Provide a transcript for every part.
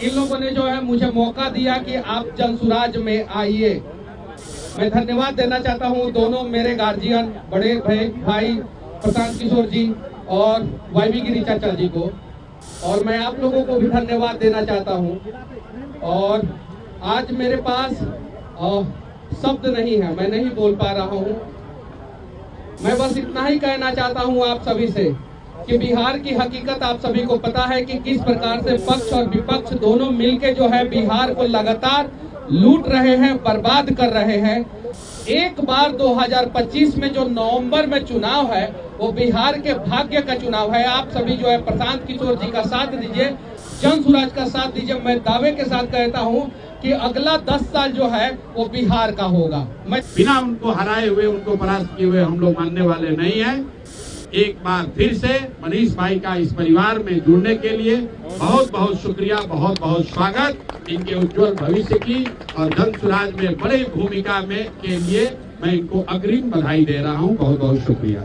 इन लोगों ने जो है मुझे मौका दिया कि आप जनसुराज में आइए। मैं धन्यवाद देना चाहता हूं दोनों मेरे गार्जियन, बड़े भाई प्रशांत किशोर जी और वाईवी गिरिचाचल जी को, और मैं आप लोगों को भी धन्यवाद देना चाहता हूं। और आज मेरे पास शब्द नहीं है, मैं नहीं बोल पा रहा हूं। मैं बस इतना ही कहना चाहता हूं आप सभी से कि बिहार की हकीकत आप सभी को पता है कि किस प्रकार से पक्ष और विपक्ष दोनों मिलके जो है बिहार को लगातार लूट रहे हैं, बर्बाद कर रहे हैं। एक बार 2025 में जो नवंबर में चुनाव है वो बिहार के भाग्य का चुनाव है। आप सभी जो है प्रशांत किशोर जी का साथ दीजिए, जनसुराज का साथ दीजिए। मैं दावे के साथ कहता हूं कि अगला 10 साल जो है वो बिहार का होगा। मैं बिना उनको हराए हुए, उनको परास्त किए हुए हम लोग मानने वाले नहीं हैं। एक बार फिर से मनीष भाई का इस परिवार में जुड़ने के लिए बहुत बहुत शुक्रिया, बहुत बहुत स्वागत। इनके उज्जवल भविष्य की और जनसुराज में बड़ी भूमिका में के लिए मैं इनको अग्रिम बधाई दे रहा हूं। बहुत बहुत शुक्रिया।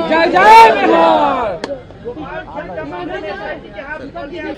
जय जय बिहार।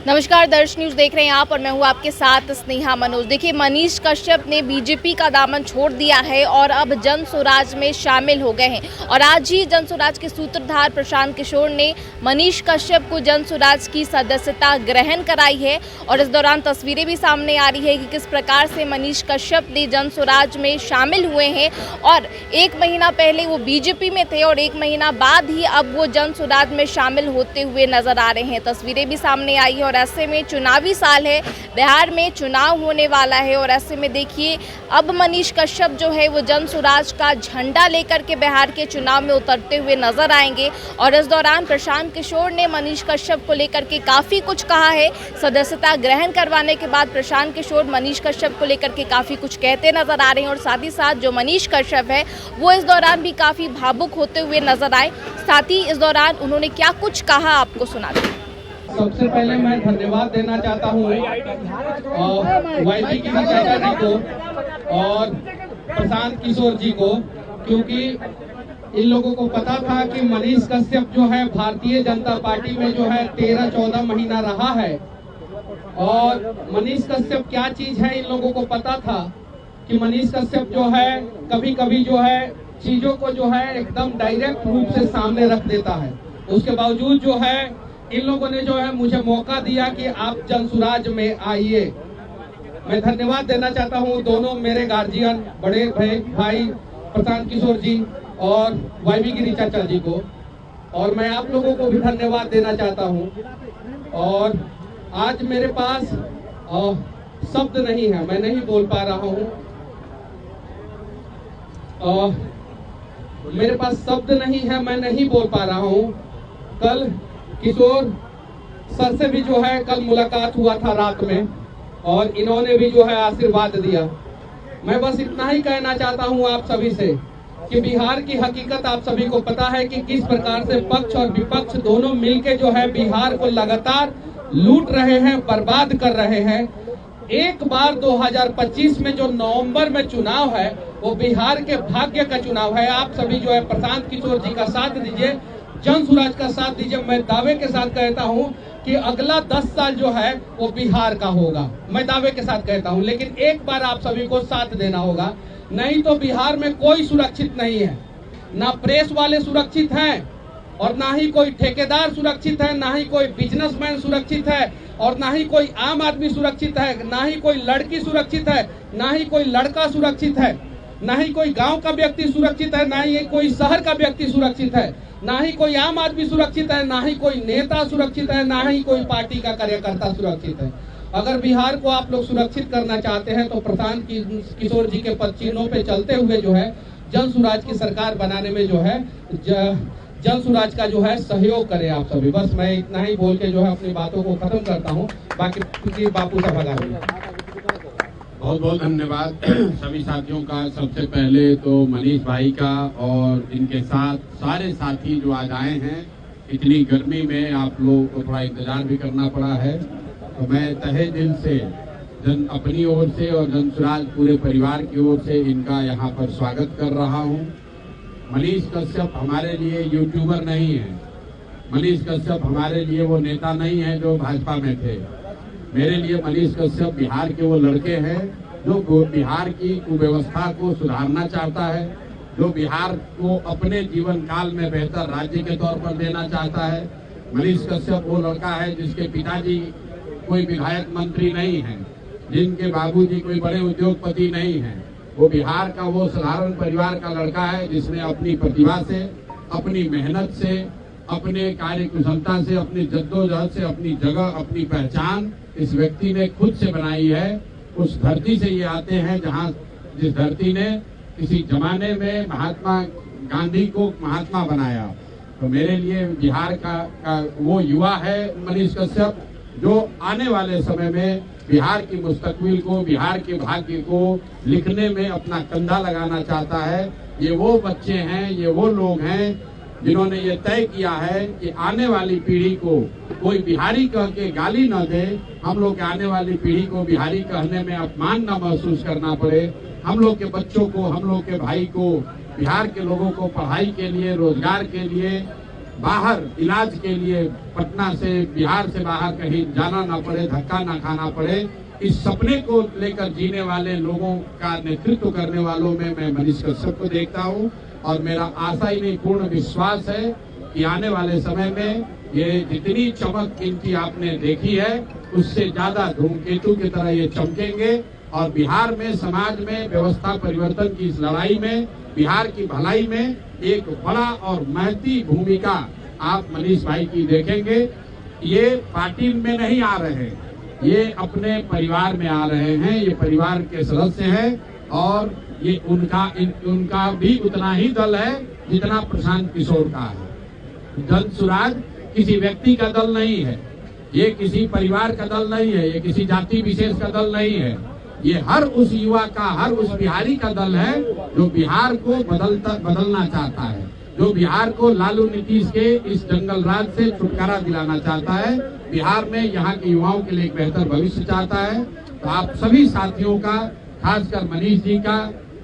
नमस्कार, दर्श न्यूज देख रहे हैं आप और मैं हूं आपके साथ स्नेहा मनोज। देखिए, मनीष कश्यप ने बीजेपी का दामन छोड़ दिया है और अब जनसुराज में शामिल हो गए हैं। और आज ही जनसुराज के सूत्रधार प्रशांत किशोर ने मनीष कश्यप को जनसुराज की सदस्यता ग्रहण कराई है। और इस दौरान तस्वीरें भी सामने आ रही है कि किस प्रकार से मनीष कश्यप ने जनसुराज में शामिल हुए हैं। और 1 महीना पहले वो बीजेपी में थे और 1 महीना बाद ही अब वो जनसुराज में शामिल होते हुए नजर आ रहे हैं। तस्वीरें भी सामने आई है और ऐसे में चुनावी साल है, बिहार में चुनाव होने वाला है। और ऐसे में देखिए, अब मनीष कश्यप जो है वो जनसुराज का झंडा लेकर के बिहार के चुनाव में उतरते हुए नजर आएंगे। और इस दौरान प्रशांत किशोर ने मनीष कश्यप को लेकर के काफ़ी कुछ कहा है। सदस्यता ग्रहण करवाने के बाद प्रशांत किशोर मनीष कश्यप को लेकर के काफ़ी कुछ कहते नजर आ रहे हैं। और साथ ही साथ जो मनीष कश्यप है वो इस दौरान भी काफ़ी भावुक होते हुए नजर आए। साथ ही इस दौरान उन्होंने क्या कुछ कहा आपको सुना दें। सबसे पहले मैं धन्यवाद देना चाहता हूँ वाईवी गिरिचाचल जी को और प्रशांत किशोर जी को, क्योंकि इन लोगों को पता था कि मनीष कश्यप जो है भारतीय जनता पार्टी में जो है 13-14 महीना रहा है। और मनीष कश्यप क्या चीज है इन लोगों को पता था कि मनीष कश्यप जो है कभी कभी जो है चीजों को जो है एकदम डायरेक्ट रूप से सामने रख देता है। उसके बावजूद जो है इन लोगों ने जो है मुझे मौका दिया कि आप जनसुराज में आइए। मैं धन्यवाद देना चाहता हूं दोनों मेरे गार्जियन, बड़े भाई प्रशांत किशोर जी और वाईवी गिरिचाचल जी को, और मैं आप लोगों को भी धन्यवाद देना चाहता हूं। और आज मेरे पास शब्द नहीं है, मैं नहीं बोल पा रहा हूं। मेरे पास शब्द नहीं है, मैं नहीं बोल पा रहा हूं। कल किशोर सर से भी जो है कल मुलाकात हुआ था रात में और इन्होंने भी जो है आशीर्वाद दिया। मैं बस इतना ही कहना चाहता हूं आप सभी से कि बिहार की हकीकत आप सभी को पता है कि किस प्रकार से पक्ष और विपक्ष दोनों मिलके जो है बिहार को लगातार लूट रहे हैं, बर्बाद कर रहे हैं। एक बार 2025 में जो नवंबर में चुनाव है वो बिहार के भाग्य का चुनाव है। आप सभी जो है प्रशांत किशोर जी का साथ दीजिए, जनसुराज का साथ दीजिए। मैं दावे के साथ कहता हूं कि अगला 10 साल जो है वो बिहार का होगा। मैं दावे के साथ कहता हूं, लेकिन एक बार आप सभी को साथ देना होगा, नहीं तो बिहार में कोई सुरक्षित नहीं है। ना प्रेस वाले सुरक्षित हैं और ना ही कोई ठेकेदार सुरक्षित है, ना ही कोई बिजनेसमैन सुरक्षित है और ना ही कोई आम आदमी सुरक्षित है, ना ही कोई लड़की सुरक्षित है, ना ही कोई लड़का सुरक्षित है, ना ही कोई गांव का व्यक्ति सुरक्षित है, ना ही कोई शहर का व्यक्ति सुरक्षित है, ना ही कोई आम आदमी सुरक्षित है, ना ही कोई नेता सुरक्षित है, ना ही कोई पार्टी का कार्यकर्ता सुरक्षित है। अगर बिहार को आप लोग सुरक्षित करना चाहते हैं तो प्रशांत किशोर जी के पद चिन्हों पे चलते हुए जो है जनसुराज की सरकार बनाने में जो है जनसुराज का जो है सहयोग करें आप सभी। बस मैं इतना ही बोल के जो है अपनी बातों को खत्म करता हूँ, बाकी बापू साहब आगे। बहुत बहुत धन्यवाद सभी साथियों का। सबसे पहले तो मनीष भाई का और इनके साथ सारे साथी जो आज आए हैं। इतनी गर्मी में आप लोगों को थोड़ा इंतजार भी करना पड़ा है, तो मैं तहे दिल से अपनी ओर से और जनसुराज पूरे परिवार की ओर से इनका यहाँ पर स्वागत कर रहा हूँ। मनीष कश्यप हमारे लिए यूट्यूबर नहीं है, मनीष कश्यप हमारे लिए वो नेता नहीं है जो भाजपा में थे। मेरे लिए मनीष कश्यप बिहार के वो लड़के हैं जो बिहार की कुव्यवस्था को सुधारना चाहता है, जो बिहार को अपने जीवन काल में बेहतर राज्य के तौर पर देना चाहता है। मनीष कश्यप वो लड़का है जिसके पिताजी कोई विधायक मंत्री नहीं है, जिनके बाबूजी कोई बड़े उद्योगपति नहीं है। वो बिहार का वो साधारण परिवार का लड़का है जिसने अपनी प्रतिभा से, अपनी मेहनत से, अपने कार्य कुशलता से, अपनी जद्दोजहद से अपनी जगह, अपनी पहचान इस व्यक्ति ने खुद से बनाई है। उस धरती से ये आते हैं जिस धरती ने किसी जमाने में महात्मा गांधी को महात्मा बनाया। तो मेरे लिए बिहार का वो युवा है मनीष कश्यप, जो आने वाले समय में बिहार की मुस्तकबिल को, बिहार के भाग्य को लिखने में अपना कंधा लगाना चाहता है। ये वो बच्चे हैं, ये वो लोग हैं जिन्होंने ये तय किया है कि आने वाली पीढ़ी को कोई बिहारी कह के गाली न दे, हम लोग के आने वाली पीढ़ी को बिहारी कहने में अपमान न महसूस करना पड़े। हम लोग के बच्चों को, हम लोग के भाई को, बिहार के लोगों को पढ़ाई के लिए, रोजगार के लिए, बाहर इलाज के लिए पटना से, बिहार से बाहर कहीं जाना ना पड़े, धक्का ना खाना पड़े। इस सपने को लेकर जीने वाले लोगों का नेतृत्व करने वालों में मैं मनीष कश्यप को देखता हूं और मेरा आशा ही नहीं पूर्ण विश्वास है कि आने वाले समय में ये जितनी चमक इनकी आपने देखी है उससे ज्यादा धूमकेतु की तरह ये चमकेंगे और बिहार में, समाज में व्यवस्था परिवर्तन की इस लड़ाई में, बिहार की भलाई में एक बड़ा और महती भूमिका आप मनीष भाई की देखेंगे। ये पार्टी में नहीं आ रहे हैं, ये अपने परिवार में आ रहे हैं, ये परिवार के सदस्य हैं और ये उनका भी उतना ही दल है जितना प्रशांत किशोर का है। जन सुराज किसी व्यक्ति का दल नहीं है, ये किसी परिवार का दल नहीं है, ये किसी जाति विशेष का दल नहीं है, ये हर उस युवा का, हर उस बिहारी का दल है जो बिहार को बदलना चाहता है, जो बिहार को लालू नीतीश के इस जंगल राज से छुटकारा दिलाना चाहता है, बिहार में यहाँ के युवाओं के लिए एक बेहतर भविष्य चाहता है। तो आप सभी साथियों का, खासकर मनीष जी का,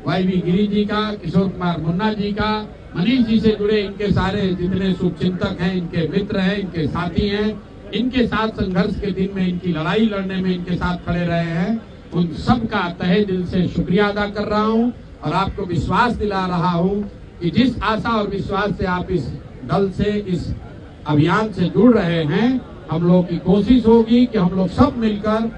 वाईवी गिरी जी का, किशोर कुमार मुन्ना जी का, मनीष जी से जुड़े इनके सारे जितने शुभचिंतक हैं, इनके मित्र हैं, इनके साथी हैं, इनके साथ संघर्ष के दिन में, इनकी लड़ाई लड़ने में इनके साथ खड़े रहे हैं, उन सब का तहे दिल से शुक्रिया अदा कर रहा हूं और आपको विश्वास दिला रहा हूं कि जिस आशा और विश्वास से आप इस दल से, इस अभियान से जुड़ रहे हैं, हम लोग की कोशिश होगी कि हम लोग सब मिलकर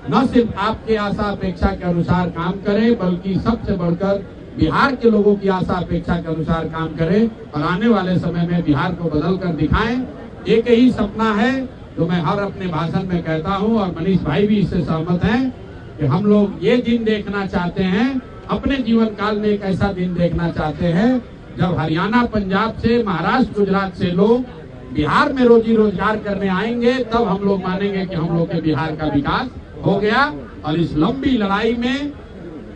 न सिर्फ आपके आशा अपेक्षा के अनुसार काम करें, बल्कि सबसे बढ़कर बिहार के लोगों की आशा अपेक्षा के अनुसार काम करें और आने वाले समय में बिहार को बदल कर दिखाएं। एक ही सपना है जो मैं हर अपने भाषण में कहता हूं और मनीष भाई भी इससे सहमत हैं कि हम लोग ये दिन देखना चाहते हैं, अपने जीवन काल में एक ऐसा दिन देखना चाहते हैं जब हरियाणा, पंजाब से, महाराष्ट्र, गुजरात से लोग बिहार में रोजी रोजगार करने आएंगे, तब हम लोग मानेंगे कि हम लोग के बिहार का विकास हो गया। और इस लंबी लड़ाई में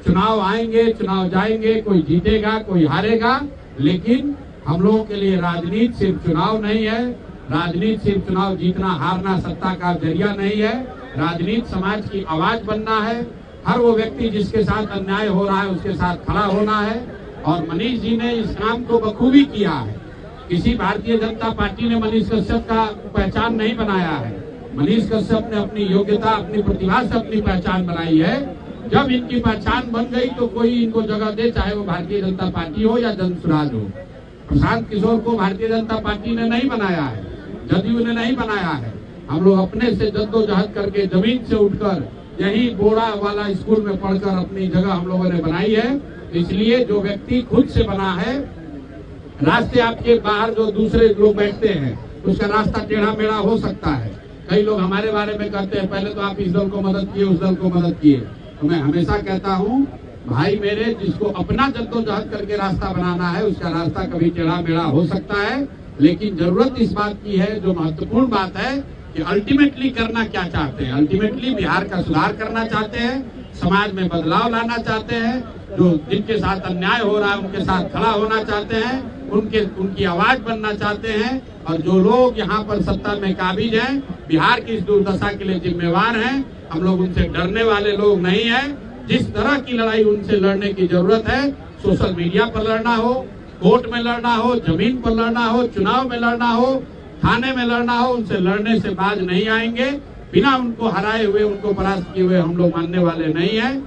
चुनाव आएंगे, चुनाव जाएंगे, कोई जीतेगा, कोई हारेगा, लेकिन हम लोगों के लिए राजनीति सिर्फ चुनाव नहीं है, राजनीति सिर्फ चुनाव जीतना हारना सत्ता का जरिया नहीं है, राजनीति समाज की आवाज बनना है। हर वो व्यक्ति जिसके साथ अन्याय हो रहा है उसके साथ खड़ा होना है और मनीष जी ने इस काम को बखूबी किया है। किसी भारतीय जनता पार्टी ने मनीष कश्यप का पहचान नहीं बनाया है, मनीष कश्यप ने अपनी योग्यता, अपनी प्रतिभा से अपनी पहचान बनाई है। जब इनकी पहचान बन गई तो कोई इनको जगह दे, चाहे वो भारतीय जनता पार्टी हो या जन सुराज हो। प्रशांत किशोर को भारतीय जनता पार्टी ने नहीं बनाया है, जदयू ने नहीं बनाया है, हम लोग अपने से जद्दोजहद करके जमीन से उठकर यही बोड़ा वाला स्कूल में पढ़कर अपनी जगह हम लोगों ने बनाई है। इसलिए जो व्यक्ति खुद से बना है, रास्ते आपके बाहर जो दूसरे लोग बैठते हैं उसका रास्ता टेढ़ा मेढ़ा हो सकता है। कई लोग हमारे बारे में कहते हैं पहले तो आप इस दल को मदद किए, उस दल को मदद किए। तो मैं हमेशा कहता हूँ भाई मेरे, जिसको अपना जद्दोजहद करके रास्ता बनाना है उसका रास्ता कभी टेढ़ा मेढ़ा हो सकता है, लेकिन जरूरत इस बात की है, जो महत्वपूर्ण बात है कि अल्टीमेटली करना क्या चाहते हैं। अल्टीमेटली बिहार का सुधार करना चाहते हैं, समाज में बदलाव लाना चाहते हैं, जो जिनके साथ अन्याय हो रहा है उनके साथ खड़ा होना चाहते हैं, उनकी आवाज बनना चाहते हैं। और जो लोग यहाँ पर सत्ता में काबिज हैं, बिहार की इस दुर्दशा के लिए जिम्मेवार हैं, हम लोग उनसे डरने वाले लोग नहीं हैं। जिस तरह की लड़ाई उनसे लड़ने की जरूरत है, सोशल मीडिया पर लड़ना हो, कोर्ट में लड़ना हो, जमीन पर लड़ना हो, चुनाव में लड़ना हो, थाने में लड़ना हो, उनसे लड़ने से बाज नहीं आएंगे। बिना उनको हराए हुए, उनको परास्त किए हुए हम लोग मानने वाले नहीं है।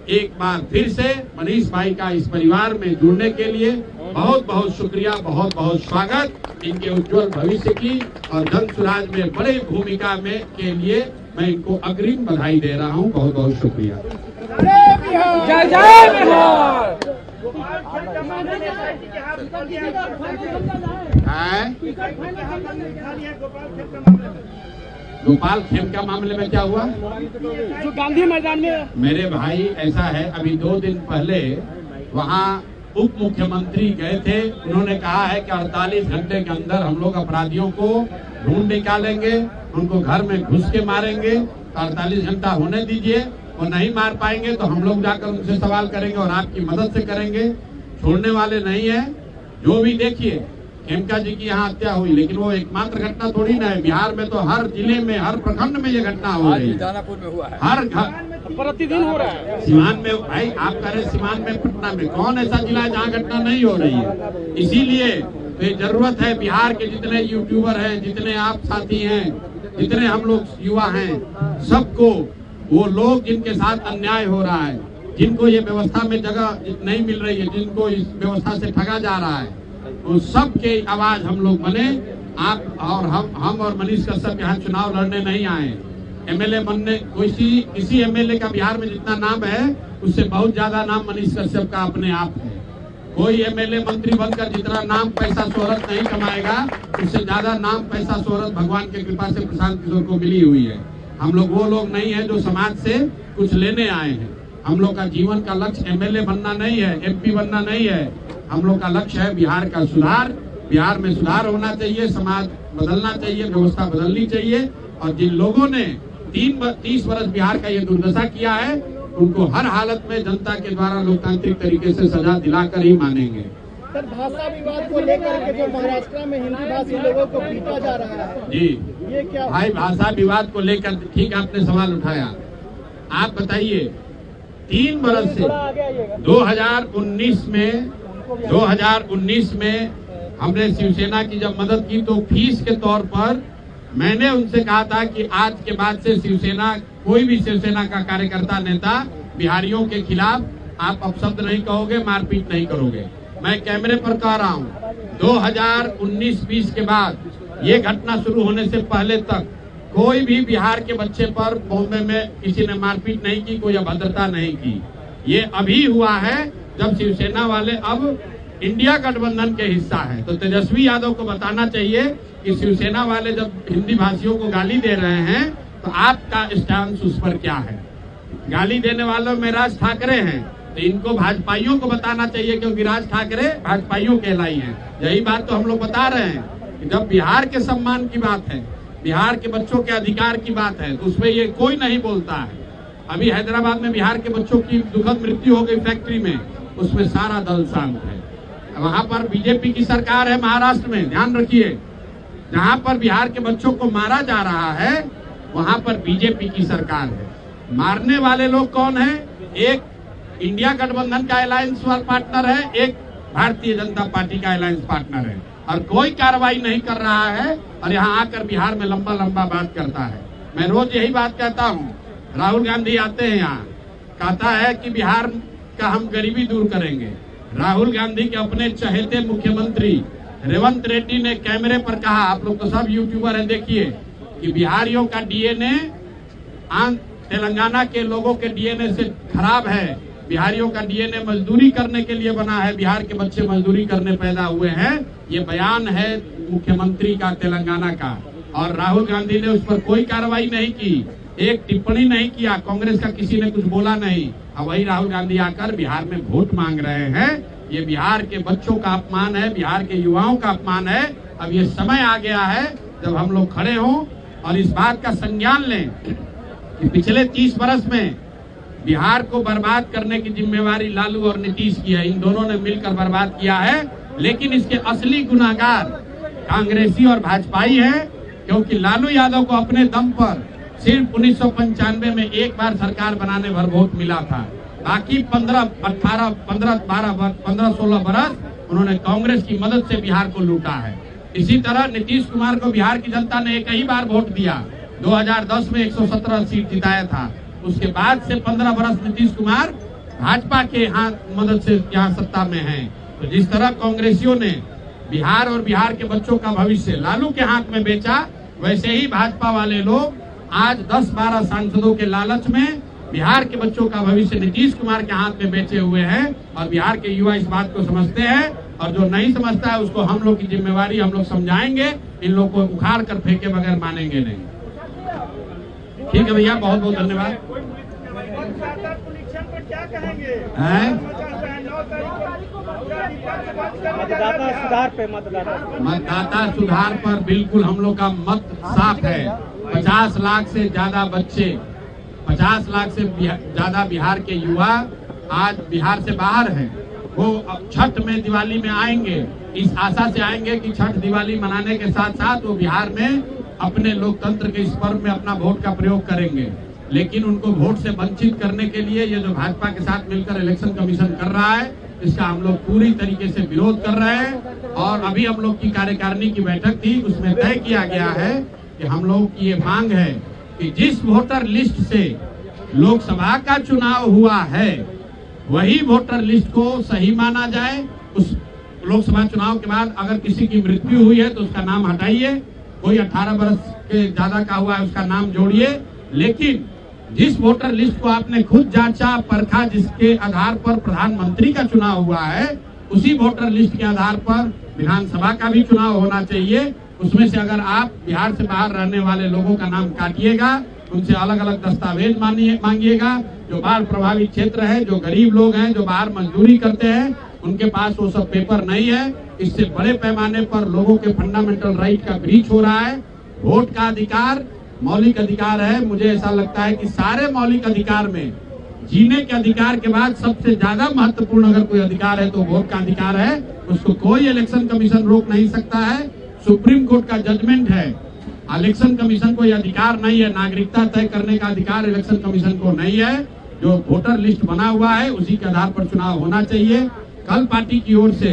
एक बार फिर से मनीष भाई का इस परिवार में जुड़ने के लिए बहुत बहुत शुक्रिया, बहुत बहुत स्वागत इनके उज्जवल भविष्य की और जन सुराज में बड़ी भूमिका में के लिए मैं इनको अग्रिम बधाई दे रहा हूं। बहुत बहुत शुक्रिया। जय जय बिहार। गोपाल खेम का मामले में क्या हुआ? जो गांधी मैदान में मेरे भाई ऐसा है, अभी 2 दिन पहले वहाँ उप मुख्यमंत्री गए थे। उन्होंने कहा है कि 48 घंटे के अंदर हम लोग अपराधियों को ढूंढ निकालेंगे, उनको घर में घुस के मारेंगे। 48 घंटा होने दीजिए, वो नहीं मार पाएंगे तो हम लोग जाकर उनसे सवाल करेंगे और आपकी मदद से करेंगे। छोड़ने वाले नहीं है। जो भी देखिए, खेमका जी की यहाँ हत्या हुई, लेकिन वो एकमात्र घटना थोड़ी ना है। बिहार में तो हर जिले में, हर प्रखंड में ये घटना हो रही है। दानापुर में हुआ है, हर घर प्रतिदिन हो रहा है। सीवान में, भाई आप कह रहे सीवान में, पटना में, कौन ऐसा जिला है जहाँ घटना नहीं हो रही है? इसीलिए तो ये जरूरत है, बिहार के जितने यूट्यूबर हैं, जितने आप साथी हैं, जितने हम लोग युवा हैं, सबको, वो लोग जिनके साथ अन्याय हो रहा है, जिनको ये व्यवस्था में जगह नहीं मिल रही है, जिनको इस व्यवस्था से ठगा जा रहा है, उन सब के आवाज हम लोग बने। आप और हम और मनीष कश्यप यहाँ चुनाव लड़ने नहीं आए। एमएलए बनने, किसी एमएलए का बिहार में जितना नाम है, उससे बहुत ज्यादा नाम मनीष कश्यप का अपने आप है। कोई एमएलए मंत्री बनकर जितना नाम पैसा शोहरत नहीं कमाएगा, उससे ज्यादा नाम पैसा शोहरत भगवान की कृपा से प्रशांत किशोर को मिली हुई है। हम लोग वो लोग नहीं है जो समाज से कुछ लेने आए हैं। हम लोग का जीवन का लक्ष्य एमएलए बनना नहीं है, एमपी बनना नहीं है। हम लोग का लक्ष्य है बिहार का सुधार। बिहार में सुधार होना चाहिए, समाज बदलना चाहिए, व्यवस्था बदलनी चाहिए। और जिन लोगों ने 30 वर्ष बिहार का ये दुर्दशा किया है, उनको हर हालत में जनता के द्वारा लोकतांत्रिक तरीके से सजा दिलाकर ही मानेंगे। सर, भाषा विवाद को लेकर के जो महाराष्ट्र में हिंदी भाषी लोगों को पीटा जा रहा है, जी ये क्या? भाई, भाषा विवाद को लेकर ठीक आपने सवाल उठाया। आप बताइए, 3 बरस से 2019 में हमने शिवसेना की जब मदद की तो फीस के तौर पर मैंने उनसे कहा था कि आज के बाद से शिवसेना, कोई भी शिवसेना का कार्यकर्ता नेता बिहारियों के खिलाफ आप अपशब्द नहीं कहोगे, मारपीट नहीं करोगे। मैं कैमरे पर कह रहा हूँ, 2019-20 के बाद ये घटना शुरू होने से पहले तक कोई भी बिहार के बच्चे पर बॉम्बे में किसी ने मारपीट नहीं की, कोई अभद्रता नहीं की। ये अभी हुआ है जब शिवसेना वाले अब इंडिया गठबंधन के हिस्सा है। तो तेजस्वी यादव को बताना चाहिए कि शिवसेना वाले जब हिंदी भाषियों को गाली दे रहे हैं तो आपका स्टैंड उस पर क्या है? गाली देने वालों में राज ठाकरे हैं, तो इनको भाजपाइयों को बताना चाहिए, क्योंकि राज ठाकरे भाजपाइयों कहलाई हैं। यही बात तो हम लोग बता रहे हैं कि जब बिहार के सम्मान की बात है, बिहार के बच्चों के अधिकार की बात है, तो उसमें ये कोई नहीं बोलता है। अभी हैदराबाद में बिहार के बच्चों की दुखद मृत्यु हो गई फैक्ट्री में, उसमें सारा दल शांत है। वहां पर बीजेपी की सरकार है महाराष्ट्र में, ध्यान रखिए। जहां पर बिहार के बच्चों को मारा जा रहा है, वहां पर बीजेपी की सरकार है। मारने वाले लोग कौन है? एक इंडिया गठबंधन का अलायंस पार्टनर है, एक भारतीय जनता पार्टी का अलायंस पार्टनर है, और कोई कार्रवाई नहीं कर रहा है। और यहाँ आकर बिहार में लंबा लंबा बात करता है। मैं रोज यही बात कहता हूँ। राहुल गांधी आते हैं यहाँ, कहता है कि बिहार का हम गरीबी दूर करेंगे। राहुल गांधी के अपने चहेते मुख्यमंत्री रेवंत रेड्डी ने कैमरे पर कहा, आप लोग तो सब यूट्यूबर हैं, देखिए, कि बिहारियों का डीएनए तेलंगाना के लोगों के डीएनए से खराब है। बिहारियों का डीएनए मजदूरी करने के लिए बना है, बिहार के बच्चे मजदूरी करने पैदा हुए हैं। ये बयान है मुख्यमंत्री का तेलंगाना का, और राहुल गांधी ने उस पर कोई कार्रवाई नहीं की, एक टिप्पणी नहीं किया, कांग्रेस का किसी ने कुछ बोला नहीं। अब वही राहुल गांधी आकर बिहार में वोट मांग रहे हैं। ये बिहार के बच्चों का अपमान है, बिहार के युवाओं का अपमान है। अब ये समय आ गया है जब हम लोग खड़े हों और इस बात का संज्ञान लें कि पिछले 30 वर्ष में बिहार को बर्बाद करने की जिम्मेवारी लालू और नीतीश की है। इन दोनों ने मिलकर बर्बाद किया है, लेकिन इसके असली गुनाहगार कांग्रेसी और भाजपाई है, क्योंकि लालू यादव को अपने दम पर सिर्फ 1995 में एक बार सरकार बनाने भर वोट मिला था। बाकी 15-16 बरस उन्होंने कांग्रेस की मदद से बिहार को लूटा है। इसी तरह नीतीश कुमार को बिहार की जनता ने एक ही बार वोट दिया, 2010 में 117 सीट जिताया था। उसके बाद से 15 वर्ष नीतीश कुमार भाजपा के मदद से यहाँ सत्ता में हैं। तो जिस तरह कांग्रेसियों ने बिहार और बिहार के बच्चों का भविष्य लालू के हाथ में बेचा, वैसे ही भाजपा वाले लोग आज 10-12 सांसदों के लालच में बिहार के बच्चों का भविष्य नीतीश कुमार के हाथ में बेचे हुए हैं। और बिहार के युवा इस बात को समझते हैं, और जो नहीं समझता है उसको हम लोग की जिम्मेवारी हम लोग समझाएंगे। इन लोग को उखाड़ कर फेंके बगैर मानेंगे नहीं। ठीक है भैया, बहुत बहुत धन्यवाद। क्या कहेंगे? मतदाता सुधार पर बिल्कुल हम लोग का मत साफ है। 50 लाख से ज्यादा बच्चे, 50 लाख से ज्यादा बिहार के युवा आज बिहार से बाहर हैं। वो अब छठ में, दिवाली में आएंगे, इस आशा से आएंगे कि छठ दिवाली मनाने के साथ साथ वो बिहार में अपने लोकतंत्र के इस पर्व में अपना वोट का प्रयोग करेंगे। लेकिन उनको वोट से वंचित करने के लिए ये जो भाजपा के साथ मिलकर इलेक्शन कमीशन कर रहा है, इसका हम लोग पूरी तरीके से विरोध कर रहे हैं। और अभी हम लोग की कार्यकारिणी की बैठक थी, उसमें तय किया गया है कि हम लोग की ये मांग है कि जिस वोटर लिस्ट से लोकसभा का चुनाव हुआ है, वही वोटर लिस्ट को सही माना जाए। उस लोकसभा चुनाव के बाद अगर किसी की मृत्यु हुई है तो उसका नाम हटाइए, कोई 18 वर्ष के ज्यादा का हुआ है उसका नाम जोड़िए। लेकिन जिस वोटर लिस्ट को आपने खुद जांचा परखा, जिसके आधार पर प्रधानमंत्री का चुनाव हुआ है, उसी वोटर लिस्ट के आधार पर विधानसभा का भी चुनाव होना चाहिए। उसमें से अगर आप बिहार से बाहर रहने वाले लोगों का नाम काटिएगा, उनसे अलग अलग दस्तावेज मांगिएगा। जो बाढ़ प्रभावित क्षेत्र है, जो गरीब लोग हैं, जो बाहर मजदूरी करते हैं, उनके पास वो सब पेपर नहीं है। इससे बड़े पैमाने पर लोगों के फंडामेंटल राइट का ब्रीच हो रहा है। वोट का अधिकार मौलिक अधिकार है। मुझे ऐसा लगता है कि सारे मौलिक अधिकार में जीने के अधिकार के बाद सबसे ज्यादा महत्वपूर्ण अगर कोई अधिकार है तो वोट का अधिकार है। उसको कोई इलेक्शन कमीशन रोक नहीं सकता है। सुप्रीम कोर्ट का जजमेंट है, इलेक्शन कमीशन को यह अधिकार नहीं है। नागरिकता तय करने का अधिकार इलेक्शन कमीशन को नहीं है। जो वोटर लिस्ट बना हुआ है उसी के आधार पर चुनाव होना चाहिए। कल पार्टी की ओर से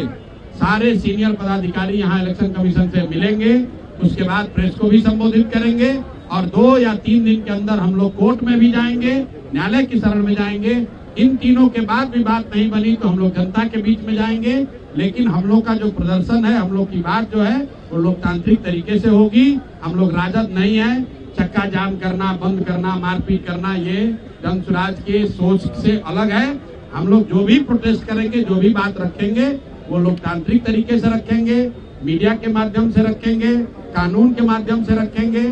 सारे सीनियर पदाधिकारी यहाँ इलेक्शन कमीशन से मिलेंगे, उसके बाद प्रेस को भी संबोधित करेंगे और 2 या 3 दिन के अंदर हम लोग कोर्ट में भी जाएंगे, न्यायालय की शरण में जाएंगे। इन तीनों के बाद भी बात नहीं बनी तो हम लोग जनता के बीच में जाएंगे। लेकिन हम लोग का जो प्रदर्शन है, हम लोग की बात जो है वो लोकतांत्रिक तरीके से होगी। हम लोग राजद नहीं है। चक्का जाम करना, बंद करना, मारपीट करना, ये जन स्वराज के सोच से अलग है। हम लोग जो भी प्रोटेस्ट करेंगे, जो भी बात रखेंगे, वो लोकतांत्रिक तरीके से रखेंगे, मीडिया के माध्यम से रखेंगे, कानून के माध्यम से रखेंगे,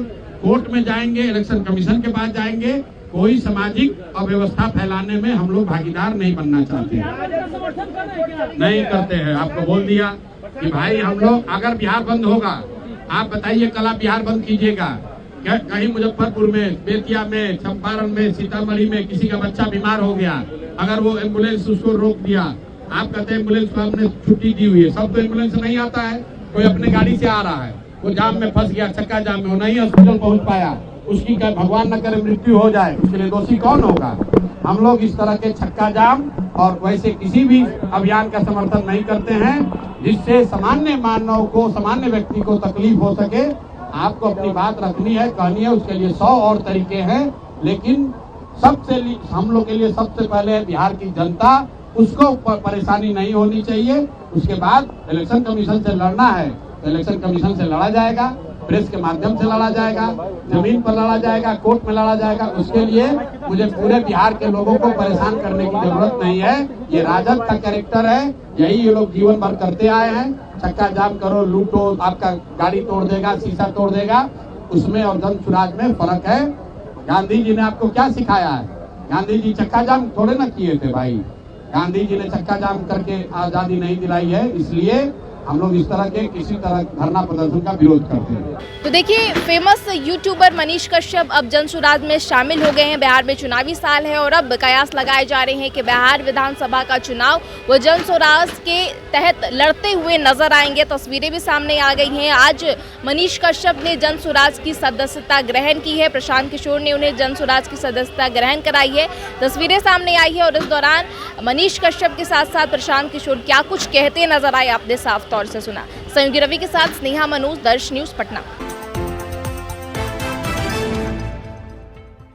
कोर्ट में जाएंगे, इलेक्शन कमीशन के पास जाएंगे। कोई सामाजिक अव्यवस्था फैलाने में हम लोग भागीदार नहीं बनना चाहते हैं, नहीं करते हैं। आपको बोल दिया कि भाई हम लोग अगर बिहार बंद होगा, आप बताइए कल आप बिहार बंद कीजिएगा, कहीं मुजफ्फरपुर में, बेतिया में, चंपारण में, सीतामढ़ी में किसी का बच्चा बीमार हो गया, अगर वो एम्बुलेंस उसको रोक दिया, आप कहते हैं एम्बुलेंस को आपने छुट्टी दी हुई है, सब तो एम्बुलेंस नहीं आता है, कोई अपने गाड़ी से आ रहा है, वो जाम में फंस गया, चक्का जाम में, वो नहीं हॉस्पिटल पहुंच पाया, उसकी क्या भगवान न करे मृत्यु हो जाए, उसके लिए दोषी कौन होगा? हम लोग इस तरह के छक्का जाम और वैसे किसी भी अभियान का समर्थन नहीं करते हैं जिससे सामान्य मानव को, सामान्य व्यक्ति को तकलीफ हो सके। आपको अपनी बात रखनी है, कहनी है, उसके लिए 100 और तरीके हैं। लेकिन सबसे हम लोग के लिए सबसे पहले बिहार की जनता, उसको परेशानी नहीं होनी चाहिए। उसके बाद इलेक्शन कमीशन से लड़ना है तो इलेक्शन कमीशन से लड़ा जाएगा, प्रेस के माध्यम से लड़ा जाएगा, जमीन पर लड़ा जाएगा, कोर्ट में लड़ा जाएगा। उसके लिए मुझे पूरे बिहार के लोगों को परेशान करने की जरूरत नहीं है। ये राजद का कैरेक्टर है, यही ये लोग जीवन भर करते आए हैं। चक्का जाम करो, लूटो, आपका गाड़ी तोड़ देगा, शीशा तोड़ देगा, उसमें और जन स्वराज में फर्क है। गांधी जी ने आपको क्या सिखाया है? गांधी जी चक्का जाम थोड़े ना किए थे भाई, गांधी जी ने चक्का जाम करके आजादी नहीं दिलाई है। इसलिए हम लोग इस तरह के किसी तरह धरना प्रदर्शन का विरोध करते हैं। तो देखिए, फेमस यूट्यूबर मनीष कश्यप अब जन स्वराज में शामिल हो गए हैं। बिहार में चुनावी साल है और अब कयास लगाए जा रहे हैं कि बिहार विधानसभा का चुनाव वो जन स्वराज के तहत लड़ते हुए नजर आएंगे। तस्वीरें भी सामने आ गई हैं। आज मनीष कश्यप ने जन स्वराज की सदस्यता ग्रहण की है। प्रशांत किशोर ने उन्हें जन स्वराज की सदस्यता ग्रहण कराई है। तस्वीरें सामने आई है और इस दौरान मनीष कश्यप के साथ साथ प्रशांत किशोर क्या कुछ कहते नजर आए, आपने साफ तौर से सुना। संयोगी रवि के साथ स्नेहा मनोज, दर्श न्यूज, पटना।